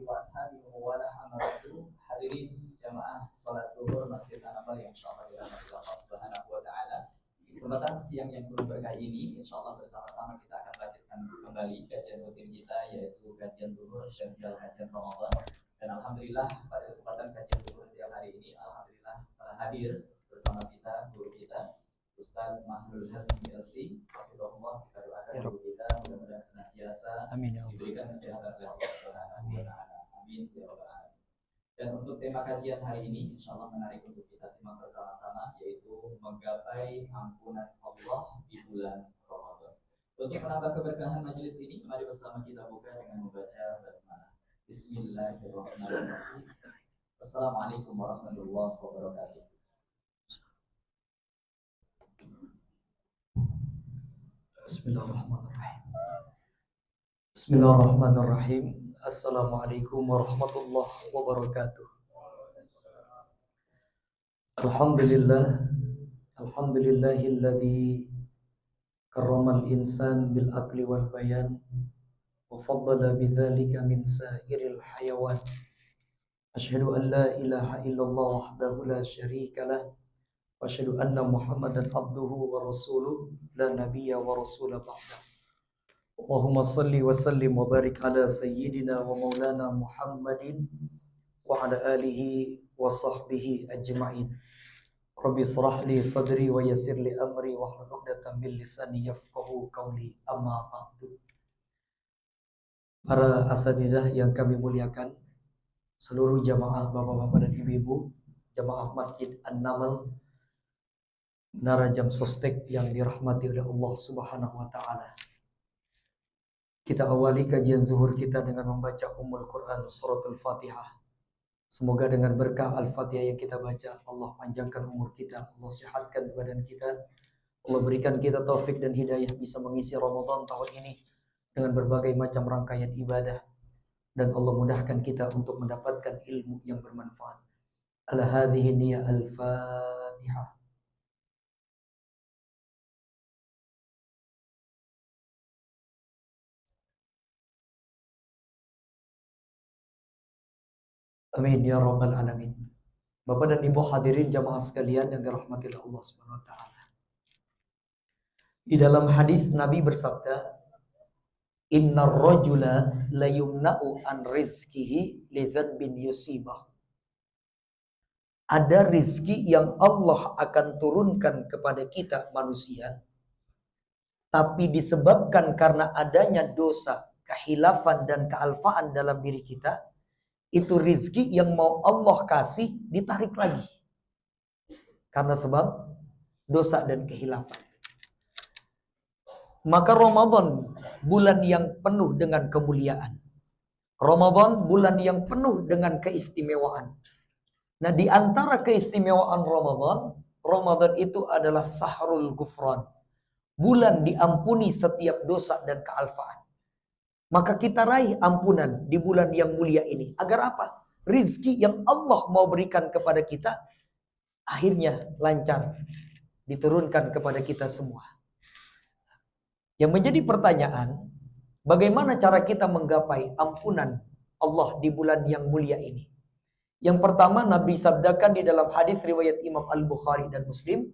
wa ashabihi wa la hamatu. Hadirin jamaah salat zuhur Masjid An-Nabawi yang insyaallah dirahmati Allah Subhanahu wa taala. Kesempatan siang yang penuh berkah ini insyaallah bersama-sama kita akan lanjutkan kembali kajian rutin kita, yaitu kajian zuhur spesial kajian Ramadan. Dan alhamdulillah pada kesempatan kajian zuhur siang hari ini alhamdulillah telah hadir bersama kita guru kita Ustaz Mahdul Hasmi LC. Hafizahullah, kita doakan guru kita mudah-mudahan senantiasa diberikan kesehatan oleh Allah Subhanahu wa taala. Amin ya rabbal alamin. Dan untuk tema kajian hari ini insyaallah menarik untuk kita simak bersama-sama, yaitu menggapai ampunan Allah di bulan Ramadan. Untuk menambah keberkahan majelis ini, mari bersama kita buka dengan membaca basmalah. Bismillahirrahmanirrahim. Assalamualaikum warahmatullahi wabarakatuh. Bismillahirrahmanirrahim. Bismillahirrahmanirrahim. Assalamualaikum warahmatullahi wabarakatuh. Alhamdulillahilladzi karramal insan bil aqli wal bayan wa faddala bidzalika min sairil hayawan. Asyhadu an la ilaha illallah wahdahu la syarika lah wa asyhadu anna Muhammadan abduhu wa rasuluh la nabiyya wa rasula ba'da. Allahumma salli wa sallim wa barik ala sayyidina wa maulana Muhammadin wa ala alihi wa sahbihi ajma'in. Rabbi israh li sadri wa yassir li amri wa hlul 'uqdatam min lisani yafqahu qawli. Amma ba'du. Para asatidzah yang kami muliakan, seluruh jamaah bapak-bapak dan ibu-ibu, jamaah Masjid An-Namal Menara Jam Sostek yang dirahmati oleh Allah Subhanahu wa taala. Kita awali kajian zuhur kita dengan membaca Ummul Quran suratul Fatihah. Semoga dengan berkah Al-Fatihah yang kita baca, Allah panjangkan umur kita, Allah sehatkan badan kita, Allah berikan kita taufik dan hidayah bisa mengisi Ramadan tahun ini dengan berbagai macam rangkaian ibadah, dan Allah mudahkan kita untuk mendapatkan ilmu yang bermanfaat. Ala hadhihi niyya al-Fatihah. Amin ya rabbal alamin. Bapak dan Ibu hadirin jamaah sekalian yang dirahmati oleh Allah Subhanahu wa taala. Di dalam hadis Nabi bersabda, "Innar rajula la yumna'u an rizqihi li dzanbin yusibah." Ada rizki yang Allah akan turunkan kepada kita manusia, tapi disebabkan karena adanya dosa, kehilafan dan kealfaan dalam diri kita, itu rizki yang mau Allah kasih ditarik lagi karena sebab dosa dan kehilafan. Maka Ramadan bulan yang penuh dengan kemuliaan. Ramadan bulan yang penuh dengan keistimewaan. Nah, di antara keistimewaan Ramadan itu adalah Sahrul Ghufran. Bulan diampuni setiap dosa dan kealfaan. Maka kita raih ampunan di bulan yang mulia ini. Agar apa? Rizki yang Allah mau berikan kepada kita akhirnya lancar diturunkan kepada kita semua. Yang menjadi pertanyaan, bagaimana cara kita menggapai ampunan Allah di bulan yang mulia ini? Yang pertama, Nabi sabdakan di dalam hadis riwayat Imam Al-Bukhari dan Muslim,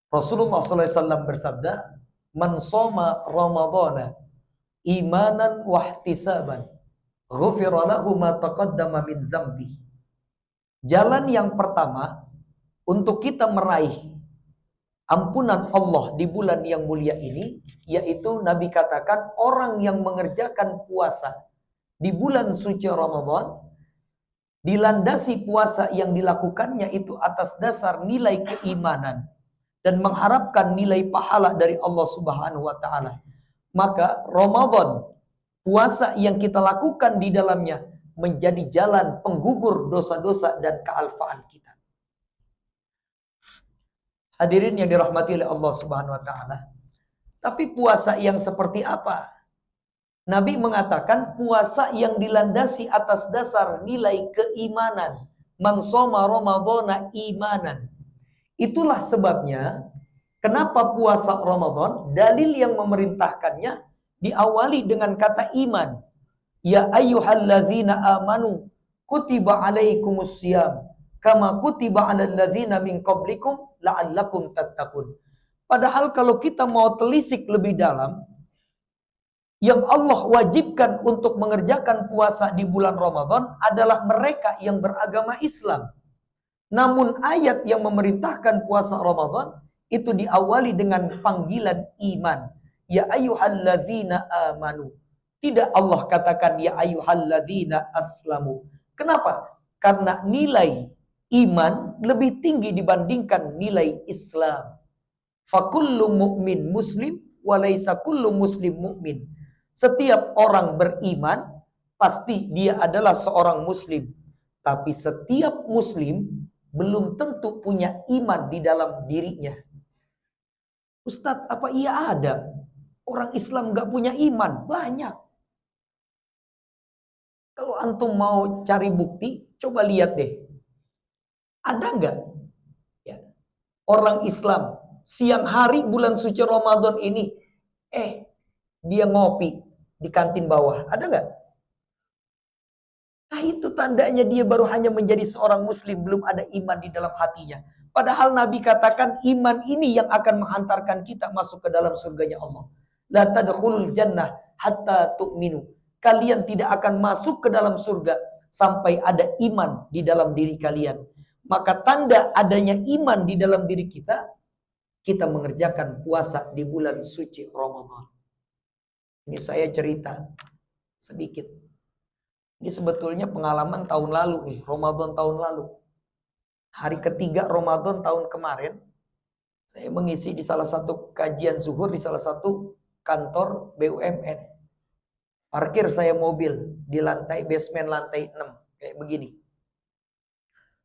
Rasulullah SAW bersabda, "Man shoma Ramadhana imanan wahtisaban ghufira lahu ma taqaddama min zambi." Jalan yang pertama untuk kita meraih ampunan Allah di bulan yang mulia ini, yaitu Nabi katakan orang yang mengerjakan puasa di bulan suci Ramadan, dilandasi puasa yang dilakukannya itu atas dasar nilai keimanan dan mengharapkan nilai pahala dari Allah Subhanahu wa taala. Maka Ramadan, puasa yang kita lakukan di dalamnya menjadi jalan penggugur dosa-dosa dan kealfaan kita. Hadirin yang dirahmati oleh Allah Subhanahu wa taala. Tapi puasa yang seperti apa? Nabi mengatakan puasa yang dilandasi atas dasar nilai keimanan. Man shoma Ramadhana imanan. Itulah sebabnya kenapa puasa Ramadan, dalil yang memerintahkannya diawali dengan kata iman. Ya ayyuhalladzina amanu kutiba alaikumusiyam kama kutiba alal ladzina min qablikum la'allakum tattaqun. Padahal kalau kita mau telisik lebih dalam, yang Allah wajibkan untuk mengerjakan puasa di bulan Ramadan adalah mereka yang beragama Islam. Namun ayat yang memerintahkan puasa Ramadan itu diawali dengan panggilan iman. Ya ayyuhalladzina amanu. Tidak Allah katakan ya ayyuhalladzina aslamu. Kenapa? Karena nilai iman lebih tinggi dibandingkan nilai Islam. Fakullu mu'min muslim walaysa kullu muslim mu'min. Setiap orang beriman pasti dia adalah seorang muslim. Tapi setiap muslim belum tentu punya iman di dalam dirinya. Ustadz, apa iya ada orang Islam gak punya iman? Banyak. Kalau antum mau cari bukti, coba lihat deh. Ada nggak ya, orang Islam siang hari bulan suci Ramadan ini, dia ngopi di kantin bawah? Ada nggak? Nah itu tandanya dia baru hanya menjadi seorang muslim, belum ada iman di dalam hatinya. Padahal Nabi katakan iman ini yang akan menghantarkan kita masuk ke dalam surganya Allah. La tadkhulul jannah hatta tu'minu. Kalian tidak akan masuk ke dalam surga sampai ada iman di dalam diri kalian. Maka tanda adanya iman di dalam diri kita, kita mengerjakan puasa di bulan suci Ramadan. Ini saya cerita sedikit. Ini sebetulnya pengalaman tahun lalu nih, Ramadan tahun lalu. Hari ketiga Ramadan tahun kemarin, saya mengisi di salah satu kajian zuhur di salah satu kantor BUMN. Parkir saya mobil di lantai basement lantai 6 kayak begini.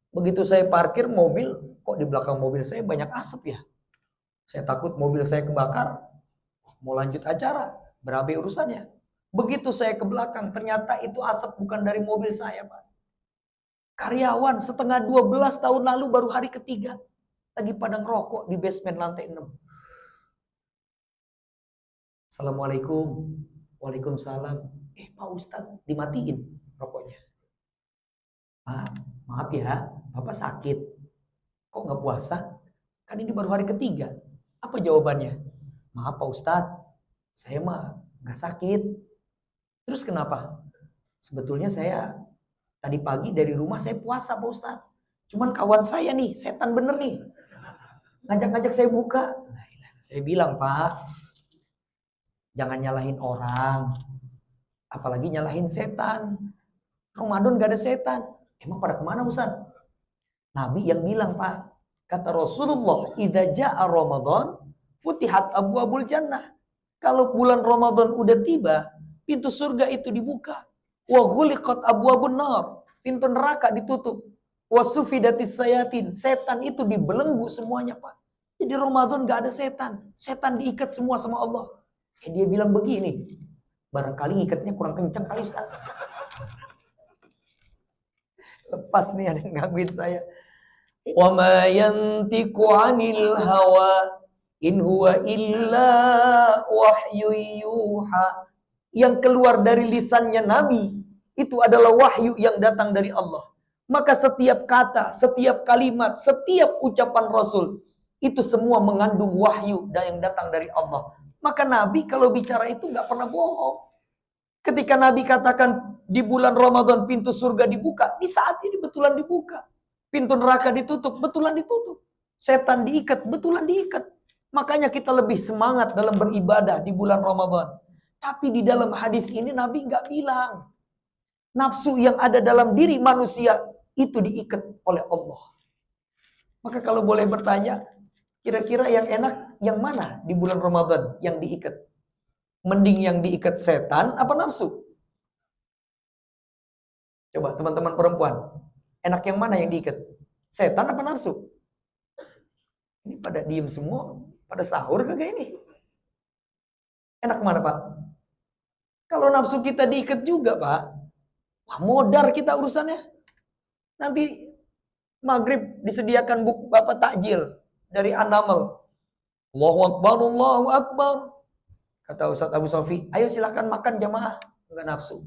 Begitu saya parkir mobil, kok di belakang mobil saya banyak asap ya? Saya takut mobil saya kebakar. Mau lanjut acara, berabe urusannya. Begitu saya ke belakang, ternyata itu asap bukan dari mobil saya, Pak. Karyawan setengah 12 tahun lalu baru hari ketiga lagi pada ngerokok di basement lantai 6. Assalamualaikum. Waalaikumsalam. Pak Ustadz, dimatiin rokoknya. Pak, maaf ya, Bapak sakit. Kok nggak puasa? Kan ini baru hari ketiga. Apa jawabannya? Maaf Pak Ustadz, saya mah nggak sakit. Terus kenapa? Sebetulnya saya tadi pagi dari rumah saya puasa Pak Ustadz. Cuman kawan saya nih, setan bener nih. Ngajak-ngajak saya buka. Saya bilang, Pak, jangan nyalahin orang. Apalagi nyalahin setan. Ramadan gak ada setan. Emang pada kemana Ustadz? Nabi yang bilang, Pak. Kata Rasulullah, idza jaa Ramadan, futihat abwabul jannah. Kalau bulan Ramadan udah tiba, pintu surga itu dibuka. Wa ghuliqat abwabun nar. Pintu neraka ditutup. Wa sufidatis sayatin. Setan itu dibelenggu semuanya, Pak. Jadi Ramadan gak ada setan. Setan diikat semua sama Allah. Dia bilang begini. Barangkali ngikatnya kurang kencang kali Ustaz. Lepas nih ada yang gangguin saya. Wa ma yantiqu 'anil hawa in huwa illa wahyu yuha. Yang keluar dari lisannya Nabi itu adalah wahyu yang datang dari Allah. Maka setiap kata, setiap kalimat, setiap ucapan Rasul itu semua mengandung wahyu yang datang dari Allah. Maka Nabi kalau bicara itu nggak pernah bohong. Ketika Nabi katakan di bulan Ramadan pintu surga dibuka, di saat ini betulan dibuka. Pintu neraka ditutup, betulan ditutup. Setan diikat, betulan diikat. Makanya kita lebih semangat dalam beribadah di bulan Ramadan. Tapi di dalam hadis ini Nabi nggak bilang nafsu yang ada dalam diri manusia itu diikat oleh Allah. Maka kalau boleh bertanya, kira-kira yang enak yang mana di bulan Ramadan yang diikat? Mending yang diikat setan apa nafsu? Coba teman-teman perempuan, enak yang mana yang diikat? Setan apa nafsu? Ini pada diem semua, pada sahur kagak ini? Enak mana Pak? Kalau nafsu kita diikat juga Pak, wah modar kita urusannya. Nanti maghrib disediakan bapak takjil dari Anamel. Allahu Akbar, Allahu Akbar. Kata Ustadz Abu Sofi, ayo silakan makan jamaah. Enggak nafsu.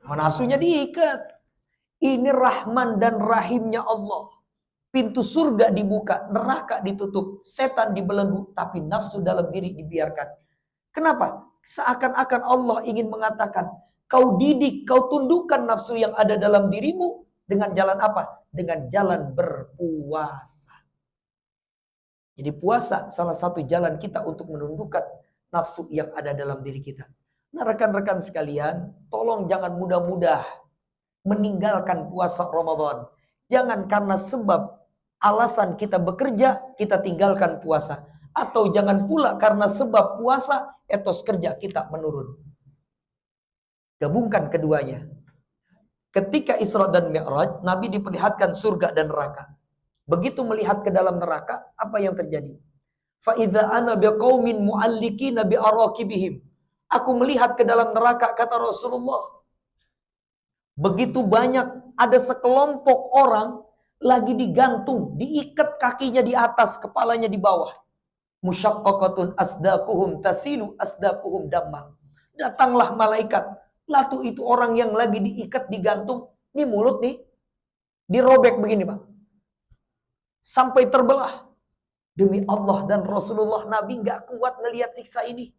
Nafsunya diikat. Ini Rahman dan Rahimnya Allah. Pintu surga dibuka, neraka ditutup, setan dibelenggu, tapi nafsu dalam diri dibiarkan. Kenapa? Seakan-akan Allah ingin mengatakan, kau didik, kau tundukkan nafsu yang ada dalam dirimu dengan jalan apa? Dengan jalan berpuasa. Jadi puasa salah satu jalan kita untuk menundukkan nafsu yang ada dalam diri kita. Nah, rekan-rekan sekalian, tolong jangan mudah-mudah meninggalkan puasa Ramadan. Jangan karena sebab alasan kita bekerja, kita tinggalkan puasa. Atau jangan pula karena sebab puasa, etos kerja kita menurun. Gabungkan keduanya. Ketika Isra dan Mi'raj, Nabi diperlihatkan surga dan neraka. Begitu melihat ke dalam neraka, apa yang terjadi? Fa'idha ana biqaumin mu'allikina bi'arakibihim. Aku melihat ke dalam neraka, kata Rasulullah. Begitu banyak, ada sekelompok orang lagi digantung, diikat kakinya di atas, kepalanya di bawah. Musyaqqaqatun asdaquhum tasilu asdaquhum damma. Datanglah malaikat. Lalu itu orang yang lagi diikat, digantung. Ini mulut nih, dirobek begini Pak. Sampai terbelah. Demi Allah dan Rasulullah, Nabi nggak kuat ngelihat siksa ini.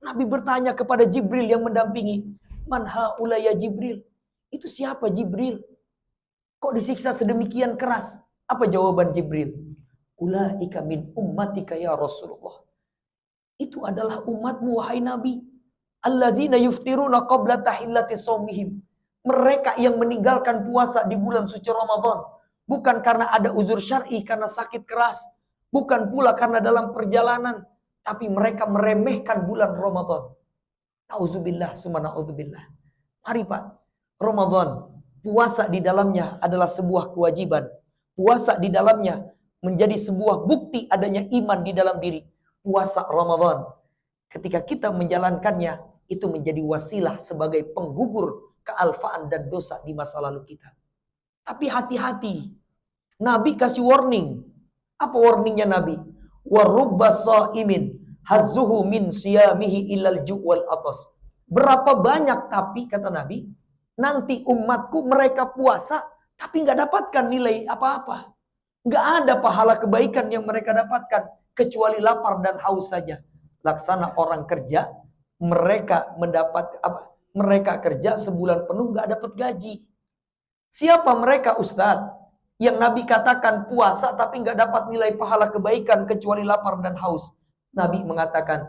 Nabi bertanya kepada Jibril yang mendampingi. Man haula ya Jibril? Itu siapa Jibril? Kok disiksa sedemikian keras? Apa jawaban Jibril? Ulaika min ummatika ya Rasulullah. Itu adalah umatmu wahai Nabi. Alladzina yuftiruna qabla tahillati shaumihim. Mereka yang meninggalkan puasa di bulan suci Ramadan. Bukan karena ada uzur syar'i, karena sakit keras. Bukan pula karena dalam perjalanan. Tapi mereka meremehkan bulan Ramadan. Nauzubillah, summa nauzubillah. Mari Pak, Ramadan, puasa di dalamnya adalah sebuah kewajiban. Puasa di dalamnya menjadi sebuah bukti adanya iman di dalam diri. Puasa Ramadan, ketika kita menjalankannya, itu menjadi wasilah sebagai penggugur kealfaan dan dosa di masa lalu kita. Tapi hati-hati. Nabi kasih warning. Apa warningnya Nabi? Warubba sha'imin hazzuhu min siyamihi ilal ju'wal atas. Berapa banyak tapi, kata Nabi, nanti umatku mereka puasa, tapi nggak dapatkan nilai apa-apa. Nggak ada pahala kebaikan yang mereka dapatkan, kecuali lapar dan haus saja. Laksana orang kerja, mereka mendapat apa? Mereka kerja sebulan penuh nggak dapat gaji. Siapa mereka Ustadz? Yang Nabi katakan puasa tapi nggak dapat nilai pahala kebaikan kecuali lapar dan haus. Nabi mengatakan,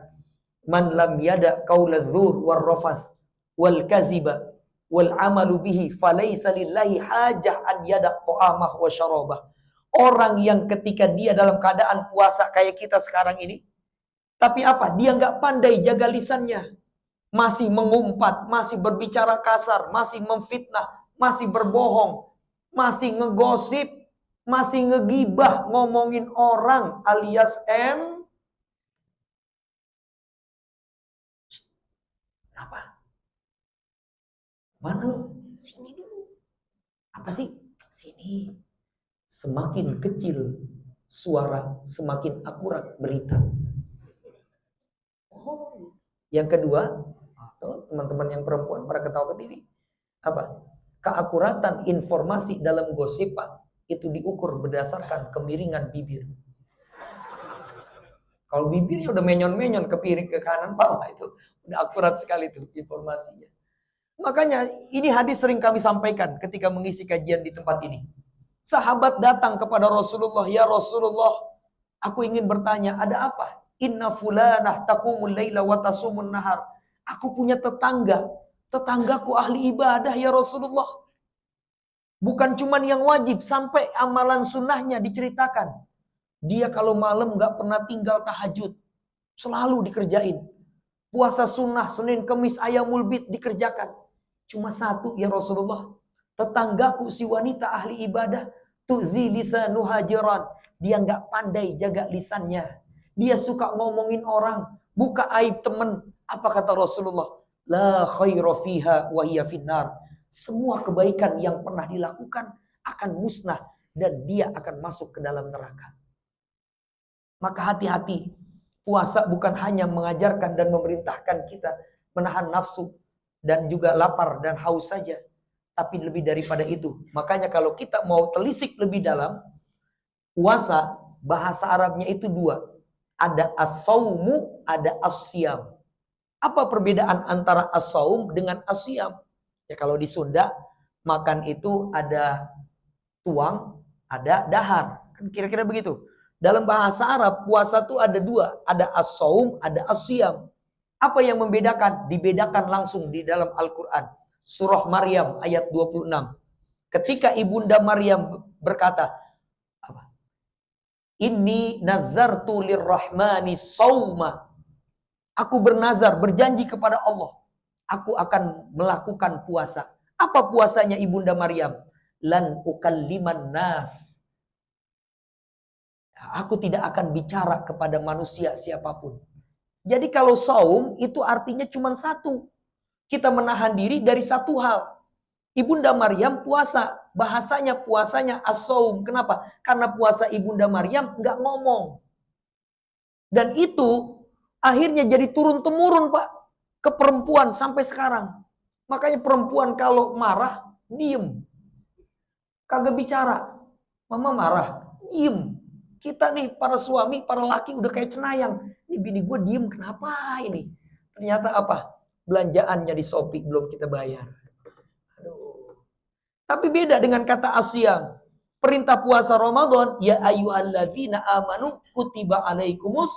man lam yada qauladzur war rafath wal kaziba wal amalu bihi falaysa lillahi hajah an yada ta'amah wa syarabah. Orang yang ketika dia dalam keadaan puasa kayak kita sekarang ini, tapi apa? Dia nggak pandai jaga lisannya. Masih mengumpat, masih berbicara kasar, masih memfitnah, masih berbohong, masih ngegosip, masih ngegibah, ngomongin orang alias apa? Mana lo? Sini dulu. Apa sih? Sini. Semakin kecil suara, semakin akurat berita. Oh. Yang kedua, teman-teman yang perempuan pada ketawa ke diri. Apa? Keakuratan informasi dalam gosipan itu diukur berdasarkan kemiringan bibir. Kalau bibirnya udah menyon-menyon ke piring ke kanan bawah, itu udah akurat sekali tuh informasinya. Makanya ini hadis sering kami sampaikan ketika mengisi kajian di tempat ini. Sahabat datang kepada Rasulullah, ya Rasulullah, aku ingin bertanya, ada apa? Inna fulanah taqumul laila wa tasumun nahar. Aku punya tetangga, tetanggaku ahli ibadah ya Rasulullah. Bukan cuman yang wajib, sampai amalan sunnahnya diceritakan. Dia kalau malam gak pernah tinggal tahajud, selalu dikerjain. Puasa sunnah, Senin, Kemis, Ayamul Bid dikerjakan. Cuma satu ya Rasulullah, tetanggaku si wanita ahli ibadah, tu'zi lisanuha jiran. Dia gak pandai jaga lisannya. Dia suka ngomongin orang, buka aib temen. Apa kata Rasulullah? La khaira fiha wa hiya finnar. Semua kebaikan yang pernah dilakukan akan musnah dan dia akan masuk ke dalam neraka. Maka hati-hati. Puasa bukan hanya mengajarkan dan memerintahkan kita menahan nafsu, dan juga lapar dan haus saja. Tapi lebih daripada itu. Makanya kalau kita mau telisik lebih dalam, puasa bahasa Arabnya itu dua. Ada as-saumu, ada as-siyam. Apa perbedaan antara as-saum dengan as-siyam? Ya kalau di Sunda makan itu ada tuang, ada dahar. Kan kira-kira begitu. Dalam bahasa Arab puasa itu ada dua, ada as-saum, ada as-siyam. Apa yang membedakan? Dibedakan langsung di dalam Al-Qur'an. Surah Maryam ayat 26. Ketika ibunda Maryam berkata, apa? Inni nazartu lirrahmani sauma. Aku bernazar, berjanji kepada Allah. Aku akan melakukan puasa. Apa puasanya ibunda Maryam? Lan ukalliman nas. Aku tidak akan bicara kepada manusia siapapun. Jadi kalau saum itu artinya cuma satu. Kita menahan diri dari satu hal. Ibunda Maryam puasa. Bahasanya puasanya as-saum. Kenapa? Karena puasa ibunda Maryam nggak ngomong. Dan itu akhirnya jadi turun-temurun Pak. Ke perempuan sampai sekarang. Makanya perempuan kalau marah, diem. Kagak bicara. Mama marah, diem. Kita nih para suami, para laki udah kayak cenayang. Ini bini gue diem, kenapa ini? Ternyata apa? Belanjaannya di Shopee belum kita bayar. Aduh. Tapi beda dengan kata asyam. Perintah puasa Ramadan, ya ayyuhalladzina amanu kutiba alaikumus.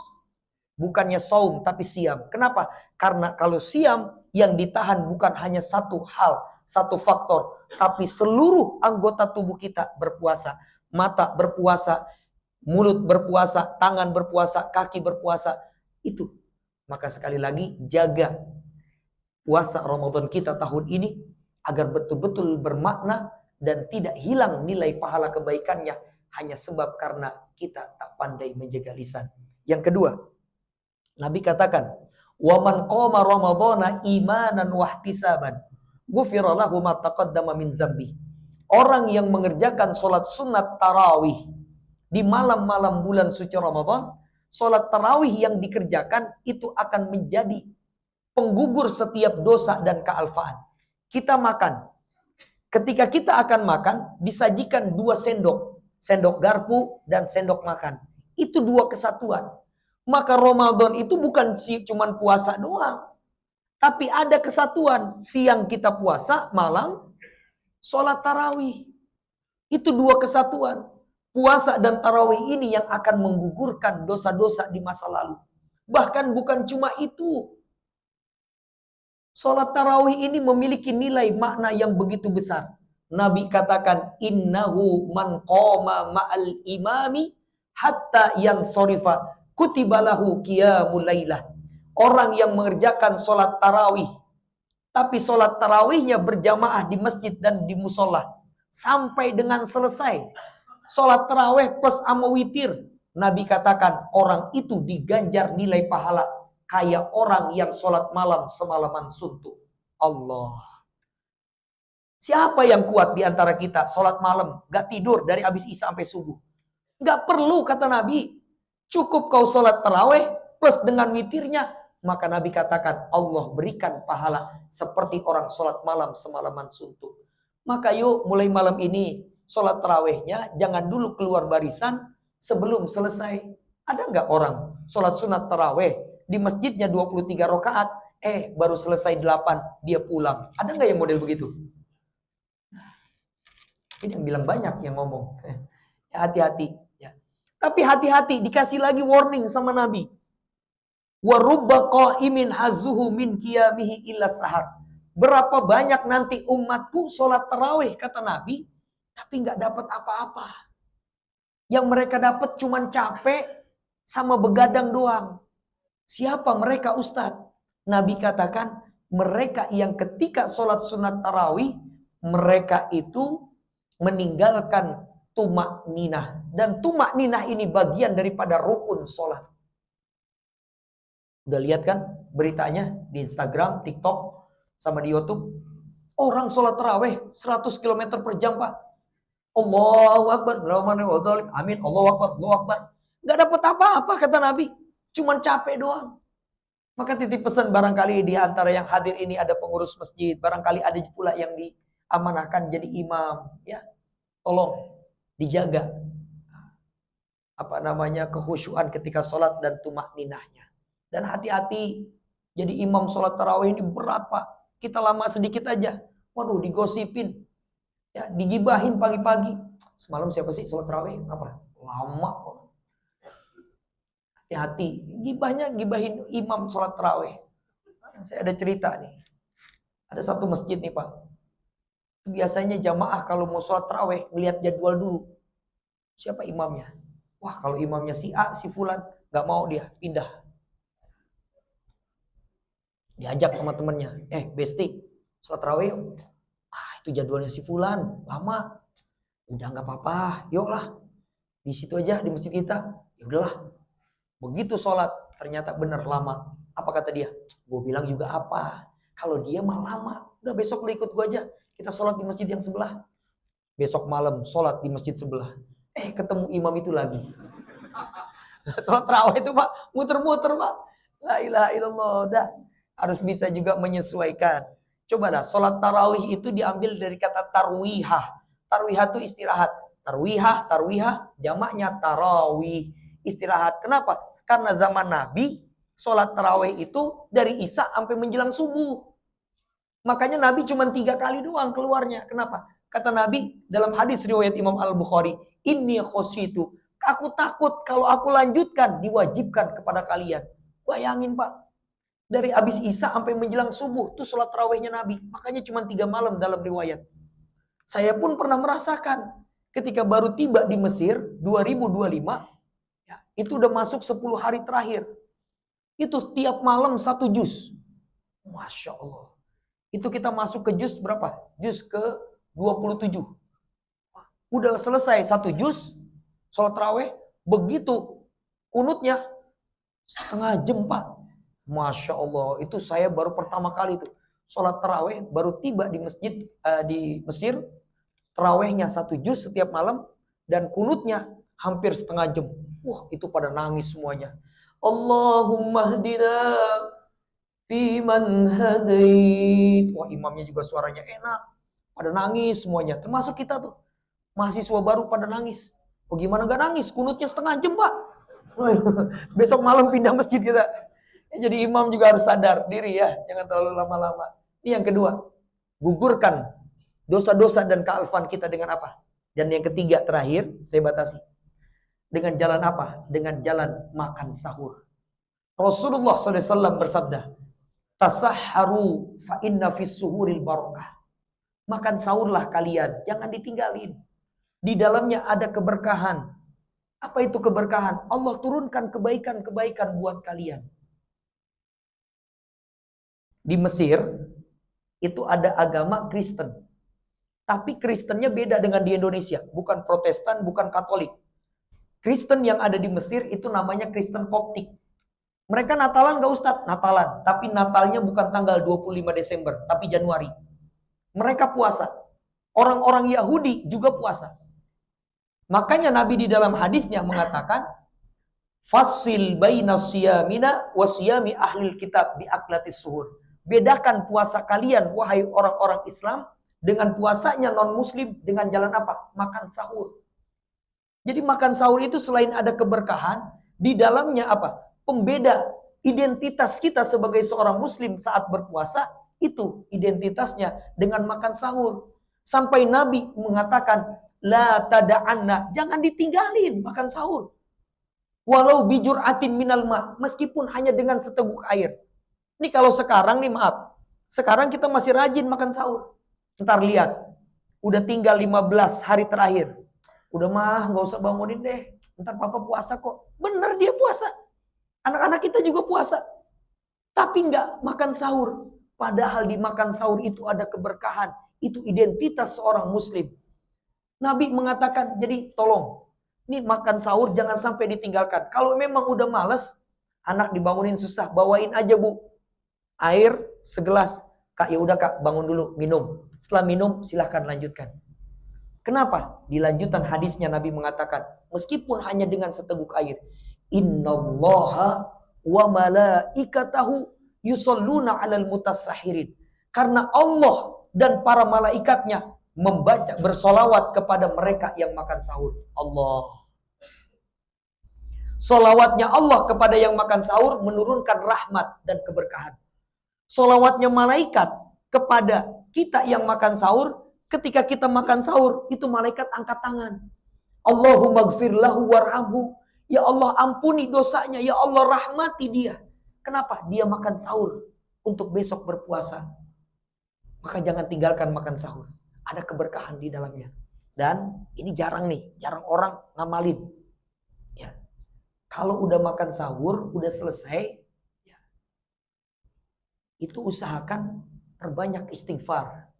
Bukannya saum tapi siam. Kenapa? Karena kalau siam yang ditahan bukan hanya satu hal, satu faktor, tapi seluruh anggota tubuh kita berpuasa. Mata berpuasa, mulut berpuasa, tangan berpuasa, kaki berpuasa. Itu. Maka sekali lagi jaga puasa Ramadan kita tahun ini agar betul-betul bermakna dan tidak hilang nilai pahala kebaikannya hanya sebab karena kita tak pandai menjaga lisan. Yang kedua, Nabi katakan, "Wa man qama ramadhana imanan wa ihtisaban, ghufira lahu ma taqaddama min dzambi." Orang yang mengerjakan sholat sunat tarawih di malam-malam bulan suci Ramadan, sholat tarawih yang dikerjakan itu akan menjadi penggugur setiap dosa dan kealfaan. Kita makan. Ketika kita akan makan, disajikan 2 sendok. Sendok garpu dan sendok makan. Itu 2 kesatuan. Maka Ramadan itu bukan cuma puasa doang. Tapi ada kesatuan. Siang kita puasa, malam sholat tarawih. Itu 2 kesatuan. Puasa dan tarawih ini yang akan menggugurkan dosa-dosa di masa lalu. Bahkan bukan cuma itu. Sholat tarawih ini memiliki nilai makna yang begitu besar. Nabi katakan, innahu man qoma ma'al imami hatta yang sorifa kutibalahu qiyamul lailah. Orang yang mengerjakan sholat tarawih, tapi sholat tarawihnya berjamaah di masjid dan di musola sampai dengan selesai. Sholat tarawih plus sama witir. Nabi katakan, orang itu diganjar nilai pahala kayak orang yang sholat malam semalaman suntuk. Allah. Siapa yang kuat di antara kita sholat malam, gak tidur dari habis isya sampai subuh? Gak perlu kata Nabi. Cukup kau sholat tarawih plus dengan witirnya. Maka Nabi katakan Allah berikan pahala seperti orang sholat malam semalaman suntuk. Maka yuk mulai malam ini sholat tarawihnya jangan dulu keluar barisan sebelum selesai. Ada nggak orang sholat sunat tarawih di masjidnya 23 rakaat, baru selesai 8 dia pulang. Ada nggak yang model begitu? Ini yang bilang banyak yang ngomong. Hati-hati. Ya. Tapi hati-hati dikasih lagi warning sama Nabi. Wa rubba qa'imin hazuhu min qiyamihi illa sahar. Berapa banyak nanti umatku sholat tarawih kata Nabi, tapi nggak dapat apa-apa. Yang mereka dapat cuman capek sama begadang doang. Siapa mereka Ustadz? Nabi katakan mereka yang ketika sholat sunat tarawih mereka itu meninggalkan tumak ninah. Dan tumak ninah ini bagian daripada rukun sholat. Udah lihat kan beritanya di Instagram, TikTok, sama di YouTube? Orang sholat tarawih 100 km per jam Pak. Allahu Akbar, amin, Allahu Akbar, Allahu Akbar. Gak dapat apa-apa kata Nabi. Cuman capek doang. Maka titip pesan, barangkali di antara yang hadir ini ada pengurus masjid, barangkali ada pula yang diamanahkan jadi imam, ya. Tolong dijaga kekhusyuan ketika sholat dan tumakninahnya. Dan hati-hati, jadi imam sholat tarawih ini berat, Pak. Kita lama sedikit aja, waduh, digosipin, ya, digibahin pagi-pagi. Semalam siapa sih sholat tarawih? Apa? Lama kok. Hati-hati, gibahin imam sholat tarawih. Saya ada cerita nih. Ada satu masjid nih, Pak. Biasanya jamaah kalau mau sholat tarawih melihat jadwal dulu. Siapa imamnya? Wah, kalau imamnya si A, si Fulan, gak mau dia, pindah. Diajak sama temennya, Besti, sholat tarawih yuk. Itu jadwalnya si Fulan, lama. Udah gak apa-apa, yuk lah. Di situ aja, di masjid kita. Ya udahlah. Begitu sholat, ternyata benar lama. Apa kata dia? Gue bilang juga apa? Kalau dia mah lama. Udah besok lu ikut gue aja. Kita sholat di masjid yang sebelah. Besok malam sholat di masjid sebelah. Ketemu imam itu lagi. Sholat tarawih itu, Pak, muter-muter, Pak. La ilaha illallah. Dah. Harus bisa juga menyesuaikan. Coba dah, sholat tarawih itu diambil dari kata tarwihah. Tarwihah itu istirahat. Tarwihah, jamaknya tarawih. Istirahat. Kenapa? Karena zaman Nabi, sholat tarawih itu dari Isya sampai menjelang subuh. Makanya Nabi cuma 3 kali doang keluarnya. Kenapa? Kata Nabi dalam hadis riwayat Imam Al-Bukhari, inni khosyitu, aku takut kalau aku lanjutkan diwajibkan kepada kalian. Bayangin, Pak, dari habis Isya sampai menjelang subuh itu sholat tarawihnya Nabi. Makanya cuma 3 malam dalam riwayat. Saya pun pernah merasakan ketika baru tiba di Mesir 2025. Itu udah masuk 10 hari terakhir. Itu setiap malam 1 juz. Masya Allah. Itu kita masuk ke juz berapa? Juz ke 27. Udah selesai 1 juz, sholat tarawih, begitu kunutnya setengah jam, Pak. Masya Allah. Itu saya baru pertama kali itu. Sholat tarawih, baru tiba di masjid di Mesir. Tarawihnya 1 juz setiap malam. Dan kunutnya hampir setengah jam. Wah, itu pada nangis semuanya. Allahumma hdina fiman hadait. Wah, imamnya juga suaranya enak. Pada nangis semuanya. Termasuk kita tuh. Mahasiswa baru pada nangis. Bagaimana gak nangis? Kunutnya setengah jam, Pak. Besok malam pindah masjid kita. Jadi imam juga harus sadar diri ya. Jangan terlalu lama-lama. Ini yang kedua. Gugurkan dosa-dosa dan kealfan kita dengan apa? Dan yang ketiga terakhir, saya batasi. Dengan jalan apa? Dengan jalan makan sahur. Rasulullah SAW bersabda, tasahharu fa inna fis suhuril barakah. Makan sahurlah kalian, jangan ditinggalin. Di dalamnya ada keberkahan. Apa itu keberkahan? Allah turunkan kebaikan-kebaikan buat kalian. Di Mesir, itu ada agama Kristen. Tapi Kristennya beda dengan di Indonesia. Bukan Protestan, bukan Katolik. Kristen yang ada di Mesir itu namanya Kristen Koptik. Mereka Natalan gak Ustadz? Natalan. Tapi Natalnya bukan tanggal 25 Desember, tapi Januari. Mereka puasa. Orang-orang Yahudi juga puasa. Makanya Nabi di dalam hadisnya mengatakan, Fasil baina siyamina wa siyami ahlil kitab bi aklatis suhur. Bedakan puasa kalian, wahai orang-orang Islam, dengan puasanya non-muslim dengan jalan apa? Makan sahur. Jadi makan sahur itu selain ada keberkahan, di dalamnya apa? Pembeda identitas kita sebagai seorang muslim saat berpuasa, itu identitasnya dengan makan sahur. Sampai Nabi mengatakan, la tada'anna, jangan ditinggalin makan sahur. Walau bijur'atin minal ma, meskipun hanya dengan seteguk air. Ini kalau sekarang nih, maaf, sekarang kita masih rajin makan sahur. Ntar lihat, udah tinggal 15 hari terakhir. Udah mah gak usah bangunin deh. Ntar papa puasa kok. Bener dia puasa. Anak-anak kita juga puasa. Tapi nggak makan sahur. Padahal di makan sahur itu ada keberkahan. Itu identitas seorang muslim. Nabi mengatakan, jadi tolong. Ini makan sahur jangan sampai ditinggalkan. Kalau memang udah males, anak dibangunin susah. Bawain aja, Bu. Air segelas. Kak, ya udah Kak, bangun dulu, minum. Setelah minum, silahkan lanjutkan. Kenapa? Di lanjutan hadisnya Nabi mengatakan, meskipun hanya dengan seteguk air, innallaha wa malaikatahu yusholluna 'alal mutasahhirin. Karena Allah dan para malaikatnya membaca bersolawat kepada mereka yang makan sahur. Allah. Solawatnya Allah kepada yang makan sahur menurunkan rahmat dan keberkahan. Solawatnya malaikat kepada kita yang makan sahur, ketika kita makan sahur, itu malaikat angkat tangan. Allahumma gfir lahu warhamhu. Ya Allah ampuni dosanya, ya Allah rahmati dia. Kenapa? Dia makan sahur untuk besok berpuasa. Maka jangan tinggalkan makan sahur. Ada keberkahan di dalamnya. Dan ini jarang orang ngamalin. Ya. Kalau udah makan sahur, udah selesai, ya, itu usahakan perbanyak istighfar.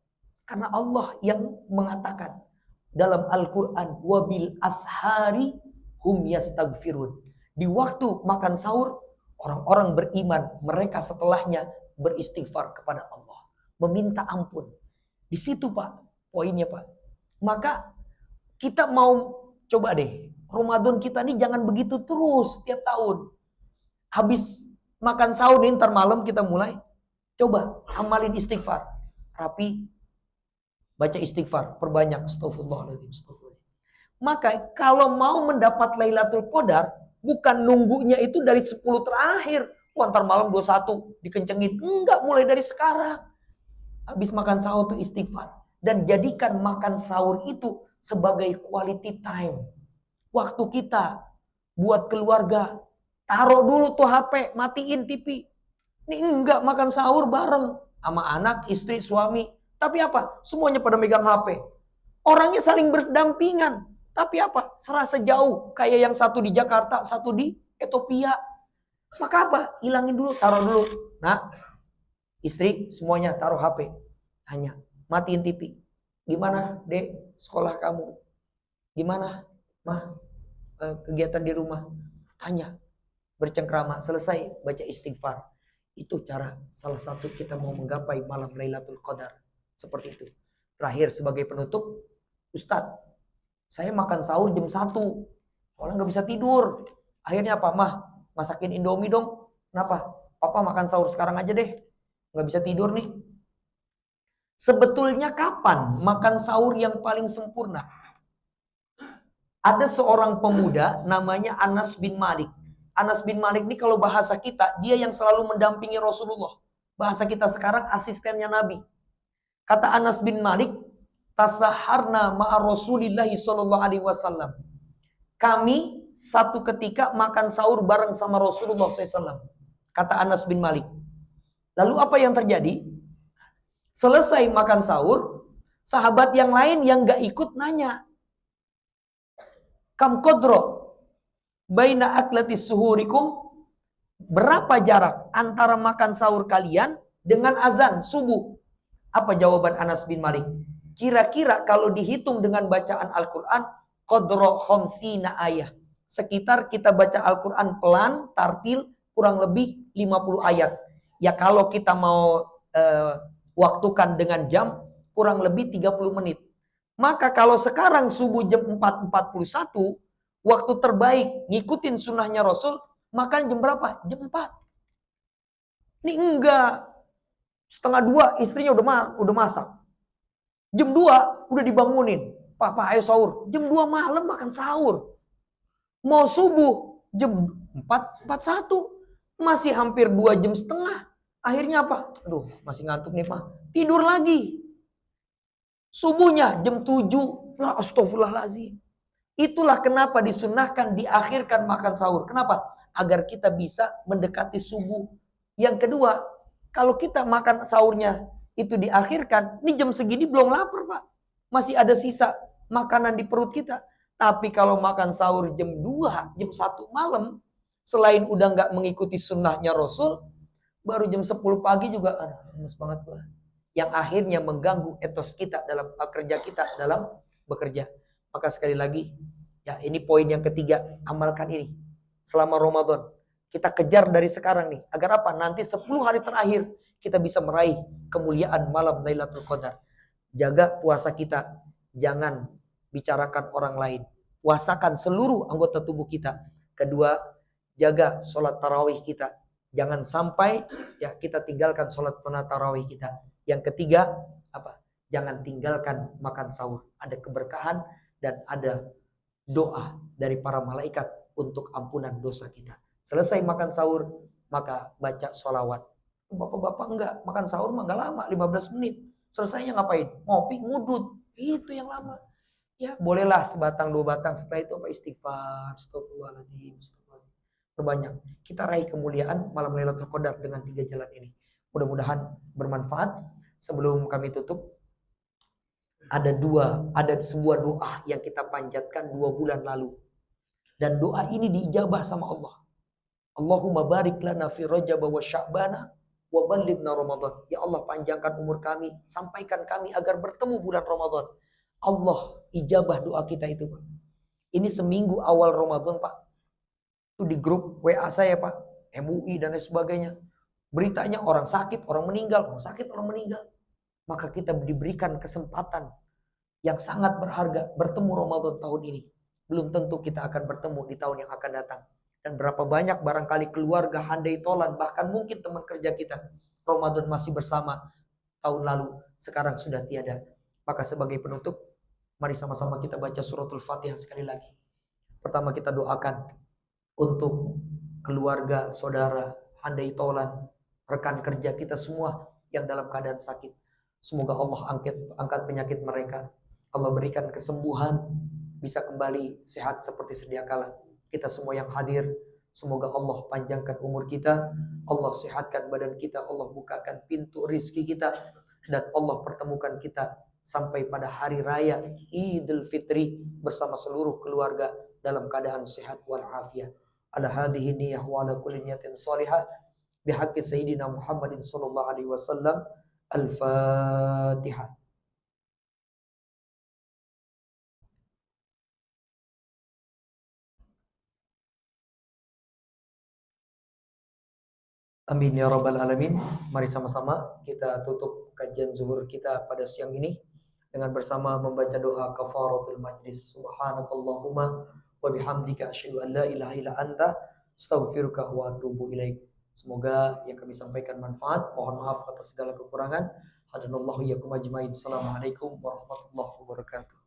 Karena Allah yang mengatakan dalam Al-Quran, wabil ashari hum yastaghfirun. Di waktu makan sahur, orang-orang beriman, mereka setelahnya beristighfar kepada Allah. Meminta ampun. Di situ Pak, poinnya Pak. Maka kita mau coba deh, Ramadan kita nih jangan begitu terus tiap tahun. Habis makan sahur nih, ntar malam kita mulai. Coba amalin istighfar. Rapi, baca istighfar, perbanyak. Astagfirullahaladzim, astagfirullahaladzim. Maka kalau mau mendapat Lailatul Qadar, bukan nunggunya itu dari 10 terakhir. Wah, ntar malam 21 dikencengin. Enggak, mulai dari sekarang. Habis makan sahur itu istighfar. Dan jadikan makan sahur itu sebagai quality time. Waktu kita buat keluarga. Taruh dulu tuh HP, matiin TV. Ini enggak makan sahur bareng sama anak, istri, suami. Tapi apa? Semuanya pada megang HP. Orangnya saling berdampingan. Tapi apa? Serasa jauh. Kayak yang satu di Jakarta, satu di Ethiopia. Maka apa? Hilangin dulu, taruh dulu. Nah, istri semuanya taruh HP. Tanya, matiin TV. Gimana, Dek, sekolah kamu? Gimana, Mah, kegiatan di rumah? Tanya. Bercengkrama, selesai baca istighfar. Itu cara salah satu kita mau menggapai malam Lailatul Qadar. Seperti itu. Terakhir sebagai penutup, Ustadz, saya makan sahur jam 1. Soalnya nggak bisa tidur. Akhirnya apa? Mah, masakin Indomie dong. Kenapa? Papa makan sahur sekarang aja deh. Nggak bisa tidur nih. Sebetulnya kapan makan sahur yang paling sempurna? Ada seorang pemuda namanya Anas bin Malik. Anas bin Malik ini kalau bahasa kita, dia yang selalu mendampingi Rasulullah. Bahasa kita sekarang asistennya Nabi. Kata Anas bin Malik, tasaharna ma'a Rasulillahi sallallahu alaihi wasallam. Kami satu ketika makan sahur bareng sama Rasulullah SAW. Kata Anas bin Malik. Lalu apa yang terjadi? Selesai makan sahur, sahabat yang lain yang gak ikut nanya. Kam kodro baina aklatis suhurikum. Berapa jarak antara makan sahur kalian dengan azan subuh? Apa jawaban Anas bin Malik? Kira-kira kalau dihitung dengan bacaan Al-Quran, qadro khamsina ayah. Sekitar kita baca Al-Quran pelan, tartil, kurang lebih 50 ayat. Ya kalau kita mau waktukan dengan jam, kurang lebih 30 menit. Maka kalau sekarang subuh jam 4.41, waktu terbaik ngikutin sunnahnya Rasul, makan jam berapa? Jam 4. Ini enggak. Setengah 2 istrinya udah masak. Jam 2 udah dibangunin. Papa ayo sahur. Jam 2 malam makan sahur. Mau subuh jam 4.41. Masih hampir 2 jam setengah. Akhirnya apa? Aduh masih ngantuk nih Pak. Tidur lagi. Subuhnya jam 7. Lah astagfirullahaladzim. Itulah kenapa disunnahkan diakhirkan makan sahur. Kenapa? Agar kita bisa mendekati subuh. Yang kedua, kalau kita makan sahurnya itu diakhirkan, ini jam segini belum lapar Pak. Masih ada sisa makanan di perut kita. Tapi kalau makan sahur jam 2, jam 1 malam, selain udah nggak mengikuti sunnahnya Rasul, baru jam 10 pagi juga, lemes banget Pak. Yang akhirnya mengganggu etos kita dalam kerja kita dalam bekerja. Maka sekali lagi, ya ini poin yang ketiga, amalkan ini. Selama Ramadan, kita kejar dari sekarang nih. Agar apa? Nanti 10 hari terakhir, kita bisa meraih kemuliaan malam Lailatul Qadar. Jaga puasa kita, jangan bicarakan orang lain. Puasakan seluruh anggota tubuh kita. Kedua, jaga sholat tarawih kita. Jangan sampai ya kita tinggalkan sholat tarawih kita. Yang ketiga apa? Jangan tinggalkan makan sahur. Ada keberkahan dan ada doa dari para malaikat untuk ampunan dosa kita. Selesai makan sahur, maka baca sholawat. Bapak-bapak enggak, makan sahur mah enggak lama, 15 menit. Selesainya ngapain? Ngopi, ngudut. Itu yang lama. Ya bolehlah sebatang dua batang, setelah itu apa? Istighfar, astagfirullahaladzim, astagfirullahaladzim. Perbanyak. Kita raih kemuliaan malam Lailatul Qadar dengan 3 jalan ini. Mudah-mudahan bermanfaat. Sebelum kami tutup, ada sebuah doa yang kita panjatkan 2 bulan lalu. Dan doa ini diijabah sama Allah. Allahumma barik lana fi Rajab wa Sya'bana wa ballighna Ramadan. Ya Allah, panjangkan umur kami, sampaikan kami agar bertemu bulan Ramadan. Allah ijabah doa kita itu, Pak. Ini seminggu awal Ramadan, Pak. Itu di grup WA saya, Pak. MUI dan lain sebagainya. Beritanya orang sakit, orang meninggal, orang sakit, orang meninggal. Maka kita diberikan kesempatan yang sangat berharga bertemu Ramadan tahun ini. Belum tentu kita akan bertemu di tahun yang akan datang. Dan berapa banyak barangkali keluarga handai tolan, bahkan mungkin teman kerja kita, Ramadan masih bersama tahun lalu, sekarang sudah tiada. Maka sebagai penutup, mari sama-sama kita baca suratul Fatihah sekali lagi. Pertama kita doakan untuk keluarga, saudara, handai tolan, rekan kerja kita semua yang dalam keadaan sakit. Semoga Allah angkat penyakit mereka. Allah berikan kesembuhan, bisa kembali sehat seperti sedia kala. Kita semua yang hadir, semoga Allah panjangkan umur kita, Allah sehatkan badan kita, Allah bukakan pintu rizki kita, dan Allah pertemukan kita sampai pada hari raya Idul Fitri bersama seluruh keluarga dalam keadaan sehat wal afiat. Ala hadhihi niyyah wa ala kulli niyatin salihah bihaqqi sayyidina Muhammadin sallallahu alaihi wasallam. Al-Fatihah. Amin ya rabbal alamin. Mari sama-sama kita tutup kajian zuhur kita pada siang ini dengan bersama membaca doa kafaratul majlis. Subhanakallahumma wa bihamdika asyhadu an la ilaha illa anta astaghfiruka wa atubu ilaik. Semoga yang kami sampaikan manfaat. Mohon maaf atas segala kekurangan. Hadanallahu iyyakum ajmain. Assalamualaikum warahmatullahi wabarakatuh.